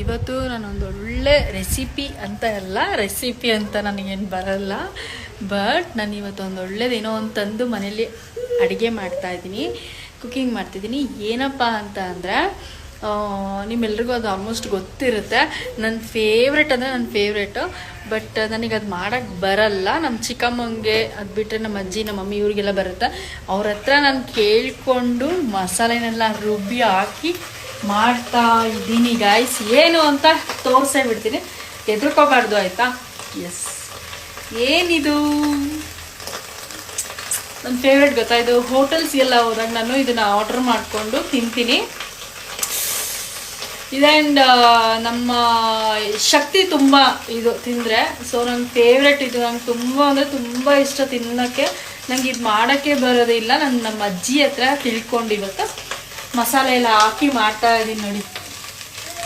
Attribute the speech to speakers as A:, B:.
A: ಇವತ್ತು ನಾನೊಂದು ಒಳ್ಳೆ ರೆಸಿಪಿ ಅಂತ ನನಗೇನು ಬರಲ್ಲ, ಬಟ್ ನಾನು ಇವತ್ತು ಒಂದು ಒಳ್ಳೇದೇನೋ ಒಂದು ತಂದು ಮನೇಲಿ ಅಡುಗೆ ಮಾಡ್ತಾಯಿದ್ದೀನಿ, ಕುಕ್ಕಿಂಗ್ ಮಾಡ್ತಿದ್ದೀನಿ. ಏನಪ್ಪ ಅಂತ ಅಂದರೆ ನಿಮ್ಮೆಲ್ರಿಗೂ ಅದು ಆಲ್ಮೋಸ್ಟ್ ಗೊತ್ತಿರುತ್ತೆ. ನನ್ನ ಫೇವ್ರೇಟು, ಬಟ್ ನನಗೆ ಅದು ಮಾಡೋಕ್ಕೆ ಬರಲ್ಲ. ನಮ್ಮ ಚಿಕ್ಕಮ್ಮಂಗೆ ಅದು ಬಿಟ್ಟರೆ ನಮ್ಮ ಅಜ್ಜಿ ನಮ್ಮ ಮಮ್ಮಿ ಇವ್ರಿಗೆಲ್ಲ ಬರುತ್ತೆ. ಅವ್ರ ಹತ್ರ ನಾನು ಕೇಳಿಕೊಂಡು ಮಸಾಲೆನೆಲ್ಲ ರುಬ್ಬಿ ಹಾಕಿ ಮಾಡ್ತಾ ಇದ್ದೀನಿ ಗಾಯ್ಸ್. ಏನು ಅಂತ ತೋರಿಸೇ ಬಿಡ್ತೀನಿ, ಹೆದರ್ಕೋಬಾರ್ದು ಆಯಿತಾ? ಎಸ್, ಏನಿದು ನನ್ನ ಫೇವ್ರೇಟ್ ಗೊತ್ತಾ ಇದು. ಹೋಟೆಲ್ಸ್ಗೆಲ್ಲ ಹೋದಾಗ ನಾನು ಇದನ್ನು ಆರ್ಡ್ರ್ ಮಾಡಿಕೊಂಡು ತಿಂತೀನಿ. ಇದೆಂಡ್ ನಮ್ಮ ಶಕ್ತಿ ತುಂಬ ಇದು ತಿಂದರೆ. ಸೊ ನನ್ನ ಫೇವ್ರೇಟ್ ಇದು, ನಂಗೆ ತುಂಬ ಅಂದರೆ ತುಂಬ ಇಷ್ಟ ತಿನ್ನೋಕ್ಕೆ. ನಂಗೆ ಇದು ಮಾಡೋಕ್ಕೆ ಬರೋದಿಲ್ಲ. ನಾನು ನಮ್ಮ ಅಜ್ಜಿ ಹತ್ರ ತಿಳ್ಕೊಂಡು ಇವತ್ತು ಮಸಾಲೆ ಎಲ್ಲ ಹಾಕಿ ಮಾಡ್ತಾ ಇದ್ದೀನಿ ನೋಡಿ.